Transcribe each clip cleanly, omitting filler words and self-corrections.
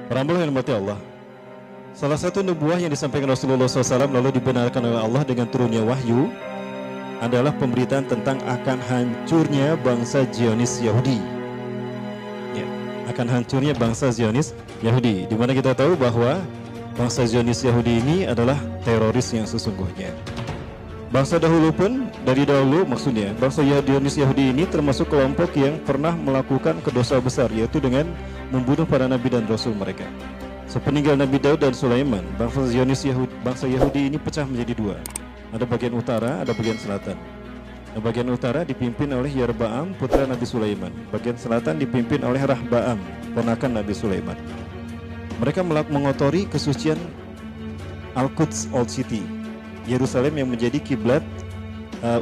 Para hamba yang dirahmati Allah, salah satu nubuah yang disampaikan Rasulullah SAW lalu dibenarkan oleh Allah dengan turunnya wahyu adalah pemberitaan tentang akan hancurnya bangsa Zionis Yahudi. Ya, akan hancurnya bangsa Zionis Yahudi. Di mana kita tahu bahwa bangsa Zionis Yahudi ini adalah teroris yang sesungguhnya. Bangsa dahulu pun, dari dahulu maksudnya, bangsa Zionis Yahudi ini termasuk kelompok yang pernah melakukan kedosa besar, yaitu dengan membunuh para nabi dan rasul mereka. Sepeninggal Nabi Daud dan Sulaiman, bangsa Zionis bangsa Yahudi ini pecah menjadi dua. Ada bagian utara, ada bagian selatan. Nah, bagian utara dipimpin oleh Yeroboam, putra Nabi Sulaiman. Bagian selatan dipimpin oleh Rahbaam, ponakan Nabi Sulaiman. Mereka mengotori kesucian Al-Quds Old City, Yerusalem yang menjadi kiblat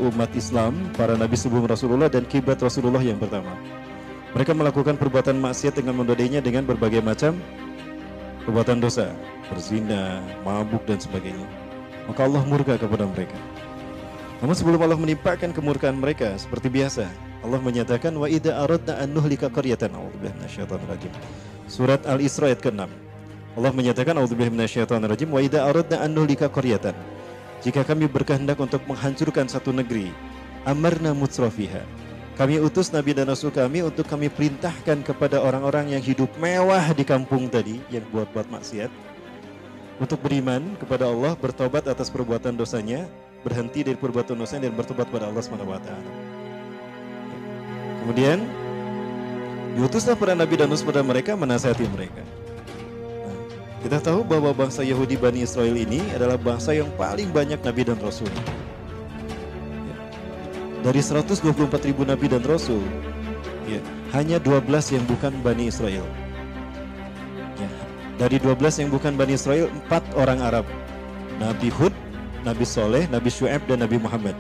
umat Islam, para nabi sebelum Rasulullah dan kiblat Rasulullah yang pertama. Mereka melakukan perbuatan maksiat dengan menodainya dengan berbagai macam perbuatan dosa, berzina, mabuk dan sebagainya. Maka Allah murka kepada mereka. Namun sebelum Allah menimpakan kemurkaan mereka, seperti biasa, Allah menyatakan wa idza aradna an nuhlika qaryatan a'udzubillahi minasyaitonir rajim. Surat Al-Isra ayat ke-6. Allah menyatakan a'udzubillahi minasyaitonir rajim wa idza aradna an nuhlika qaryatan. Jika kami berkehendak untuk menghancurkan satu negeri, amarna mutsrafiha. Kami utus Nabi dan Rasul kami untuk kami perintahkan kepada orang-orang yang hidup mewah di kampung tadi, yang buat-buat maksiat, untuk beriman kepada Allah, bertobat atas perbuatan dosanya, berhenti dari perbuatan dosanya dan bertobat kepada Allah SWT. Kemudian diutuslah para Nabi dan Rasul pada mereka, menasihati mereka. Nah, kita tahu bahwa bangsa Yahudi Bani Israel ini adalah bangsa yang paling banyak Nabi dan Rasul. Dari 124.000 Nabi dan Rasul, ya, hanya 12 yang bukan Bani Israel. Ya, dari 12 yang bukan Bani Israel, 4 orang Arab. Nabi Hud, Nabi Soleh, Nabi Syu'aib, dan Nabi Muhammad.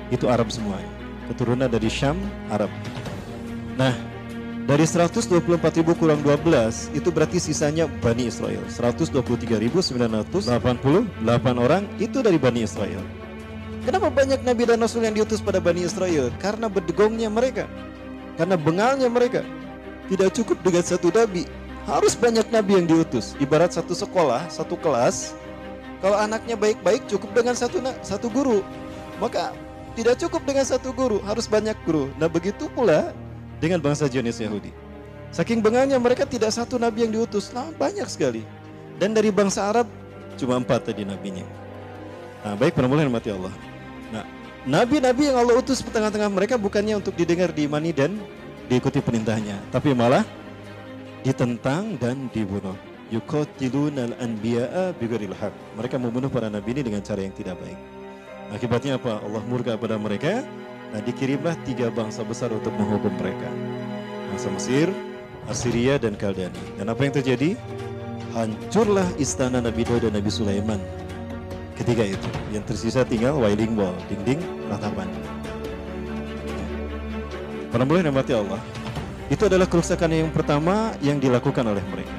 Itu Arab semua. Keturunan dari Syam, Arab. Nah, dari 124.000 kurang 12, itu berarti sisanya Bani Israel. 123.988 orang itu dari Bani Israel. Kenapa banyak Nabi dan Rasul yang diutus pada Bani Israel? Karena berdegongnya mereka, karena bengalnya mereka. Tidak cukup dengan satu Nabi, harus banyak Nabi yang diutus. Ibarat satu sekolah, satu kelas, kalau anaknya baik-baik cukup dengan satu guru. Maka tidak cukup dengan satu guru, harus banyak guru. Nah begitu pula dengan bangsa Zionis Yahudi. Saking bengalnya mereka, tidak satu Nabi yang diutus, nah banyak sekali. Dan dari bangsa Arab cuma 4 tadi nabinya. Nah baik, penamulan mati Allah. Nah, nabi-nabi yang Allah utus di tengah-tengah mereka bukannya untuk didengar, diimani dan diikuti perintahnya, tapi malah ditentang dan dibunuh. Yuqatilunal anbiya'a bighairil haq. Mereka membunuh para nabi ini dengan cara yang tidak baik. Akibatnya apa? Allah murka pada mereka. Nah, dikirimlah 3 bangsa besar untuk menghukum mereka. Bangsa Mesir, Assyria dan Kaldani. Dan apa yang terjadi? Hancurlah istana Nabi Daud dan Nabi Sulaiman. Ketika itu, yang tersisa tinggal wailing wall, dinding ratapan. Para mulai mati Allah, itu adalah kerusakan yang pertama yang dilakukan oleh mereka.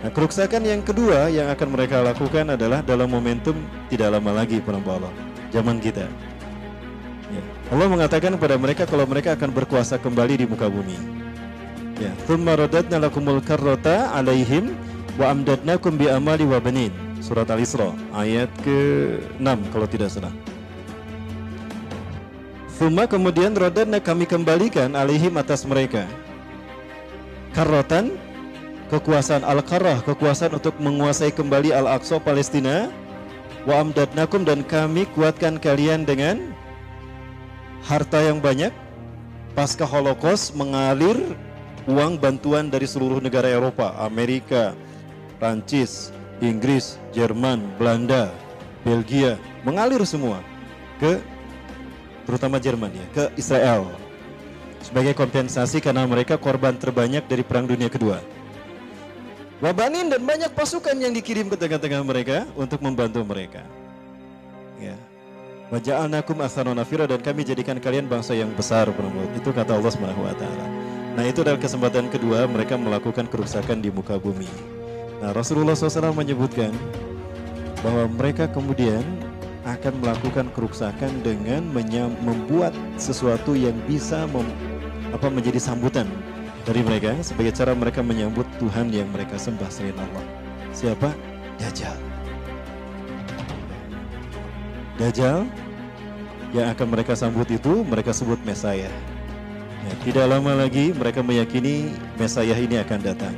Nah, kerusakan yang kedua yang akan mereka lakukan adalah dalam momentum tidak lama lagi, para Allah, zaman kita. Ya. Allah mengatakan kepada mereka kalau mereka akan berkuasa kembali di muka bumi. Ya, thumma radadna lakumul karrata alaihim wa amdadnakum bi amali wa banin. Surat Al-Isra ayat ke-6 kalau tidak salah. Thumma, kemudian radadna, kami kembalikan alaihim, atas mereka, karrotan, kekuasaan, al-karrah, kekuasaan untuk menguasai kembali Al-Aqsa, Palestina. Wa amdadnakum, dan kami kuatkan kalian dengan harta yang banyak. Pasca Holocaust mengalir uang bantuan dari seluruh negara Eropa, Amerika, Prancis, Inggris, Jerman, Belanda, Belgia, mengalir semua ke, terutama Jerman ya, ke Israel sebagai kompensasi karena mereka korban terbanyak dari Perang Dunia Kedua. Wabanin, dan banyak pasukan yang dikirim ke tengah-tengah mereka untuk membantu mereka. Ya. Wa ja'alnakum aktsaran nafira, dan kami jadikan kalian bangsa yang besar. Itu kata Allah Subhanahu wa taala. Nah, itu adalah kesempatan kedua mereka melakukan kerusakan di muka bumi. Nah, Rasulullah SAW menyebutkan bahwa mereka kemudian akan melakukan kerusakan dengan membuat sesuatu yang bisa menjadi sambutan dari mereka sebagai cara mereka menyambut Tuhan yang mereka sembah selain Allah. Siapa? Dajjal. Dajjal yang akan mereka sambut itu mereka sebut Mesaya. Ya, tidak lama lagi mereka meyakini Mesaya ini akan datang.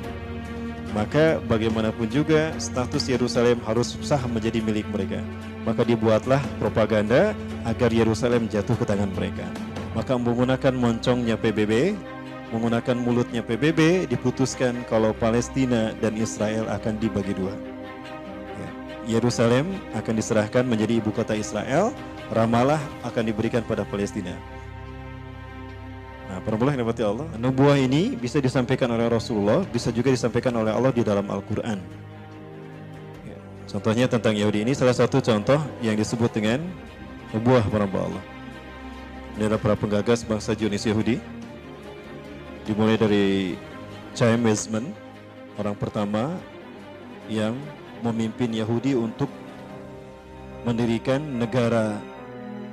Maka bagaimanapun juga status Yerusalem harus sah menjadi milik mereka. Maka dibuatlah propaganda agar Yerusalem jatuh ke tangan mereka. Maka menggunakan moncongnya PBB, menggunakan mulutnya PBB, diputuskan kalau Palestina dan Israel akan dibagi dua. Ya, Yerusalem akan diserahkan menjadi ibu kota Israel, Ramallah akan diberikan pada Palestina. Nah, perempuan yang dapat Allah, nubuah ini bisa disampaikan oleh Rasulullah, bisa juga disampaikan oleh Allah di dalam Al-Quran. Ya, contohnya tentang Yahudi ini salah satu contoh yang disebut dengan nubuah perempuan Allah. Ini adalah para penggagas bangsa Zionis Yahudi, dimulai dari Chaim Weizmann, orang pertama yang memimpin Yahudi untuk mendirikan negara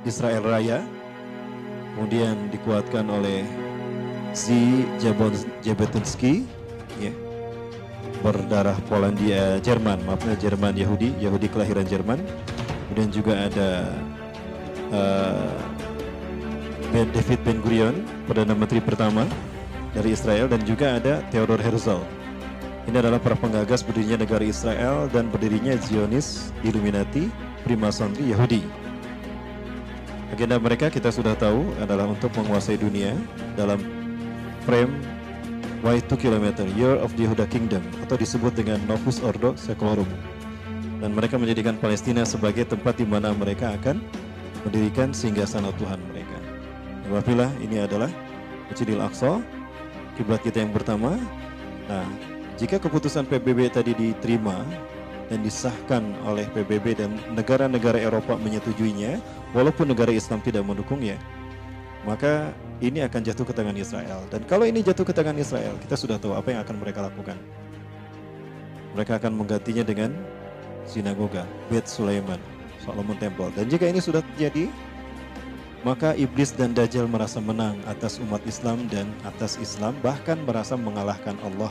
Israel Raya. Kemudian dikuatkan oleh Zvi Jabotinsky, ya, berdarah Polandia Jerman, maafnya Jerman Yahudi, Yahudi kelahiran Jerman. Kemudian juga ada David Ben Gurion, Perdana Menteri pertama dari Israel, dan juga ada Theodor Herzl. Ini adalah para penggagas berdirinya negara Israel dan berdirinya Zionis, Illuminati, Freemasonry Yahudi. Agenda mereka kita sudah tahu adalah untuk menguasai dunia dalam frame Y2 km, Year of the Yehuda Kingdom, atau disebut dengan Novus Ordo Seclorum. Dan mereka menjadikan Palestina sebagai tempat di mana mereka akan mendirikan singgasana Tuhan mereka. Wafilah, ini adalah Masjidil Aqsa, kiblat kita yang pertama. Nah, jika keputusan PBB tadi diterima dan disahkan oleh PBB dan negara-negara Eropa menyetujuinya, walaupun negara Islam tidak mendukungnya, maka ini akan jatuh ke tangan Israel. Dan kalau ini jatuh ke tangan Israel, kita sudah tahu apa yang akan mereka lakukan. Mereka akan menggantinya dengan sinagoga, Beit Sulaiman, Solomon Temple. Dan jika ini sudah terjadi, maka iblis dan Dajjal merasa menang atas umat Islam dan atas Islam, bahkan merasa mengalahkan Allah.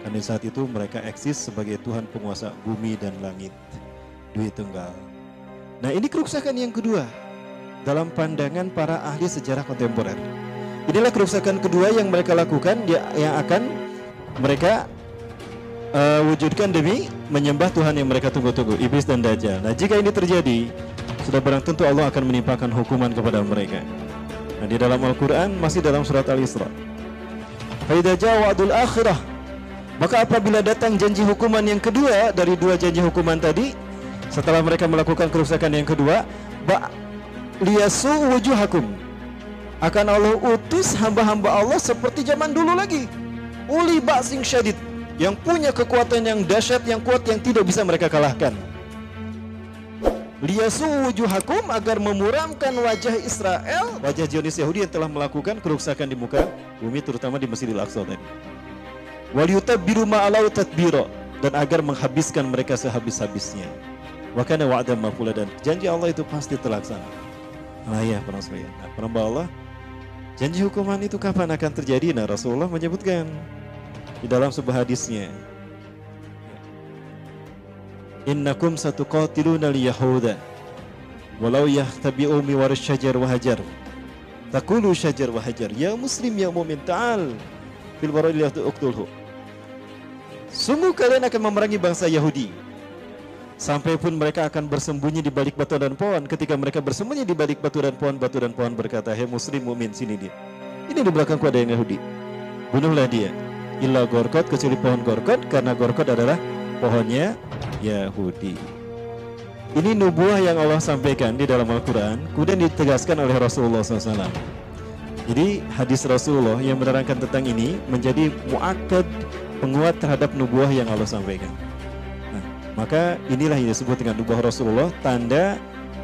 Karena saat itu mereka eksis sebagai Tuhan penguasa bumi dan langit, Dwi Tunggal. Nah, ini kerusakan yang kedua dalam pandangan para ahli sejarah kontemporer. Inilah kerusakan kedua yang mereka lakukan, yang akan mereka wujudkan demi menyembah Tuhan yang mereka tunggu-tunggu, iblis dan Dajjal. Nah, jika ini terjadi, sudah barang tentu Allah akan menimpakan hukuman kepada mereka. Nah, di dalam Al-Quran masih dalam surat Al-Isra, fa idza jaa wa'dul akhirah, maka apabila datang janji hukuman yang kedua dari dua janji hukuman tadi, setelah mereka melakukan kerusakan yang kedua, liyasu wujuhakum, akan Allah utus hamba-hamba Allah seperti zaman dulu lagi, uli ba'sin syadid, yang punya kekuatan yang dahsyat, yang kuat, yang tidak bisa mereka kalahkan. Liyasu wujuhakum, agar memuramkan wajah Israel, wajah Zionis Yahudi yang telah melakukan kerusakan di muka bumi, terutama di Masjidil Aqsa tadi. Wal yutabbiru ma'alau tatbira, dan agar menghabiskan mereka sehabis-habisnya. Wa kana wa'dan maf'ula, dan janji Allah itu pasti terlaksana. Nah ya, para sekalian. Nah, perhamba Allah, janji hukuman itu kapan akan terjadi? Nah, Rasulullah menyebutkan di dalam sebuah hadisnya, innakum satuqatiluna al-yahuda walau yahtabi'u miwar syajar wa hajar taqulu syajar wa hajar ya muslim ya mu'min ta'al fil baradil uqtulhu. Sungguh kalian akan memerangi bangsa Yahudi sampai pun mereka akan bersembunyi di balik batu dan pohon. Ketika mereka bersembunyi di balik batu dan pohon berkata, "Hei muslim mukmin, sini dia. Ini di belakangku ada yang Yahudi. Bunuhlah dia." Illa gorkot, kecuali pohon gorkot, karena gorkot adalah pohonnya Yahudi. Ini nubuah yang Allah sampaikan di dalam Al-Quran, kemudian ditegaskan oleh Rasulullah SAW. Jadi hadis Rasulullah yang menerangkan tentang ini menjadi mu'akkad, penguat terhadap nubuah yang Allah sampaikan. Nah, maka inilah yang disebut dengan nubuah Rasulullah, tanda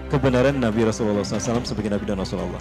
kebenaran Nabi Rasulullah SAW sebagai Nabi dan Rasulullah.